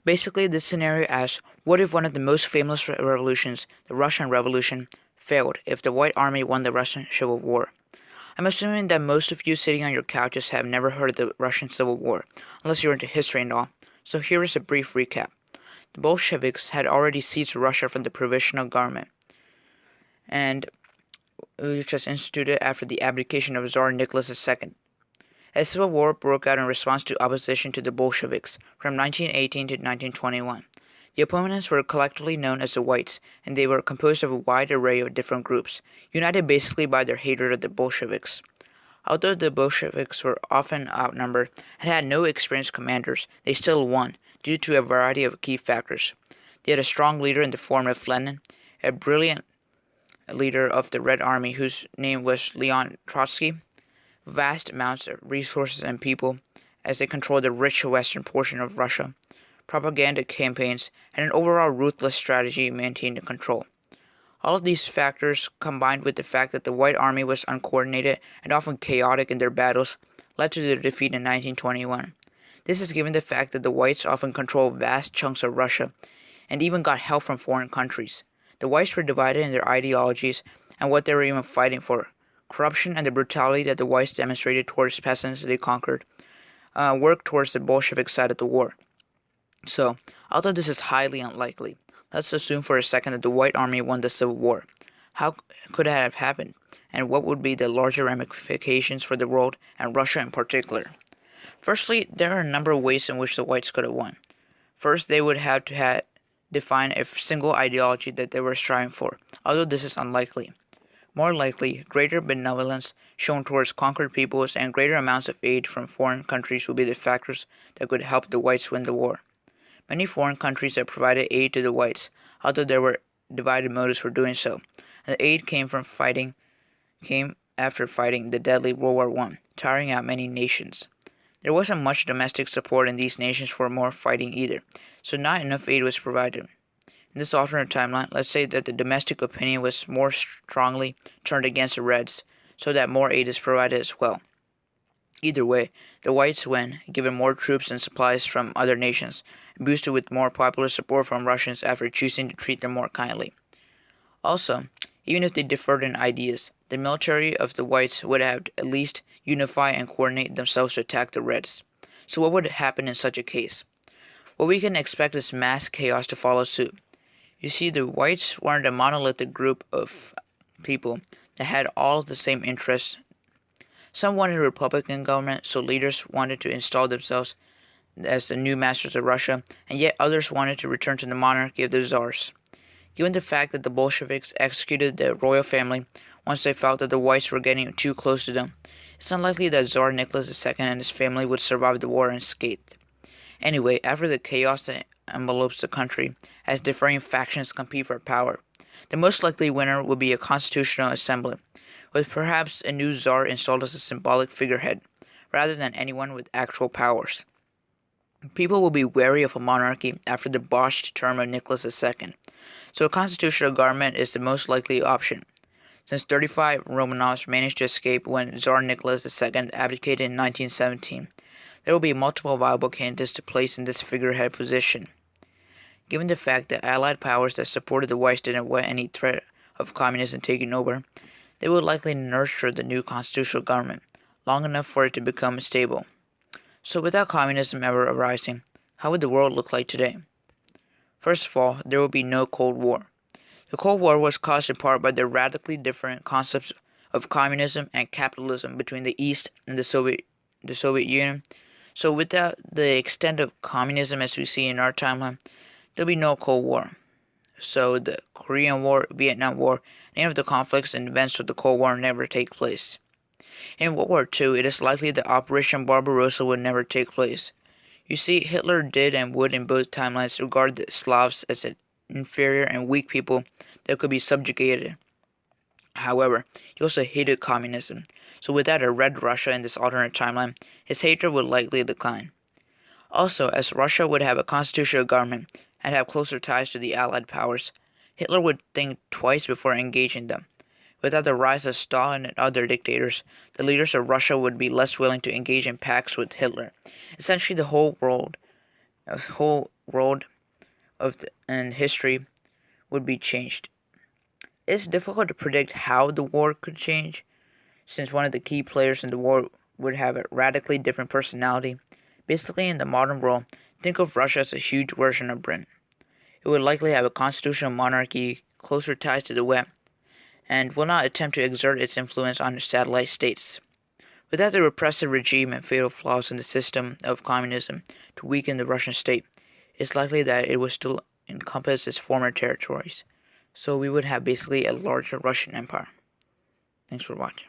Basically, this scenario asks, what if one of the most famous revolutions, the Russian Revolution, failed if the White Army won the Russian Civil War? I'm assuming that most of you sitting on your couches have never heard of the Russian Civil War, unless you're into history and all. So here is a brief recap. The Bolsheviks had already seized Russia from the provisional government, and which was instituted after the abdication of Tsar Nicholas II. A civil war broke out in response to opposition to the Bolsheviks from 1918 to 1921. The opponents were collectively known as the Whites, and they were composed of a wide array of different groups, united basically by their hatred of the Bolsheviks. Although the Bolsheviks were often outnumbered and had no experienced commanders, they still won, due to a variety of key factors. They had a strong leader in the form of Lenin, a brilliant leader of the Red Army whose name was Leon Trotsky, vast amounts of resources and people, as they controlled the rich western portion of Russia, propaganda campaigns, and an overall ruthless strategy maintained control. All of these factors, combined with the fact that the White Army was uncoordinated and often chaotic in their battles, led to their defeat in 1921. This is given the fact that the Whites often controlled vast chunks of Russia and even got help from foreign countries. The Whites were divided in their ideologies and what they were even fighting for. Corruption and the brutality that the Whites demonstrated towards peasants they conquered worked towards the Bolshevik side of the war. So, although this is highly unlikely, let's assume for a second that the White Army won the Civil War. How could that have happened? And what would be the larger ramifications for the world and Russia in particular? Firstly, there are a number of ways in which the Whites could have won. First, they would have to define a single ideology that they were striving for, although this is unlikely. More likely, greater benevolence shown towards conquered peoples and greater amounts of aid from foreign countries would be the factors that could help the Whites win the war. Many foreign countries have provided aid to the Whites, although there were divided motives for doing so, and the aid came after fighting the deadly World War I, tiring out many nations. There wasn't much domestic support in these nations for more fighting either, so not enough aid was provided. In this alternate timeline, let's say that the domestic opinion was more strongly turned against the Reds, so that more aid is provided as well. Either way, the Whites win, given more troops and supplies from other nations, and boosted with more popular support from Russians after choosing to treat them more kindly. Also, even if they differed in ideas, the military of the Whites would have at least unify and coordinate themselves to attack the Reds. So what would happen in such a case? Well, we can expect is mass chaos to follow suit. You see, the Whites weren't a monolithic group of people that had all the same interests. Some wanted a Republican government, so leaders wanted to install themselves as the new masters of Russia, and yet others wanted to return to the monarchy of the czars. Given the fact that the Bolsheviks executed the royal family once they felt that the Whites were getting too close to them, it's unlikely that Tsar Nicholas II and his family would survive the war unscathed. Anyway, after the chaos that envelopes the country as differing factions compete for power, the most likely winner would be a constitutional assembly, with perhaps a new czar installed as a symbolic figurehead, rather than anyone with actual powers. People will be wary of a monarchy after the botched term of Nicholas II, so a constitutional government is the most likely option. Since 35 Romanovs managed to escape when Tsar Nicholas II abdicated in 1917, there will be multiple viable candidates to place in this figurehead position. Given the fact that Allied powers that supported the Whites didn't want any threat of communism taking over, they would likely nurture the new constitutional government long enough for it to become stable. So without communism ever arising, how would the world look like today? First of all, there would be no Cold War. The Cold War was caused in part by the radically different concepts of communism and capitalism between the East and the Soviet Union. So without the extent of communism as we see in our timeline, there'll be no Cold War. So the Korean War, Vietnam War, any of the conflicts and events of the Cold War never take place. In World War II, it is likely that Operation Barbarossa would never take place. You see, Hitler did and would in both timelines regard the Slavs as an inferior and weak people that could be subjugated. However, he also hated communism, so without a Red Russia in this alternate timeline, his hatred would likely decline. Also, as Russia would have a constitutional government and have closer ties to the Allied powers, Hitler would think twice before engaging them. Without the rise of Stalin and other dictators, the leaders of Russia would be less willing to engage in pacts with Hitler. Essentially, the whole world and history would be changed. It's difficult to predict how the war could change, since one of the key players in the war would have a radically different personality. Basically, in the modern world, think of Russia as a huge version of Britain. It would likely have a constitutional monarchy, closer ties to the West, and will not attempt to exert its influence on its satellite states. Without the repressive regime and fatal flaws in the system of communism to weaken the Russian state, it's likely that it would still encompass its former territories. So we would have basically a larger Russian empire. Thanks for watching.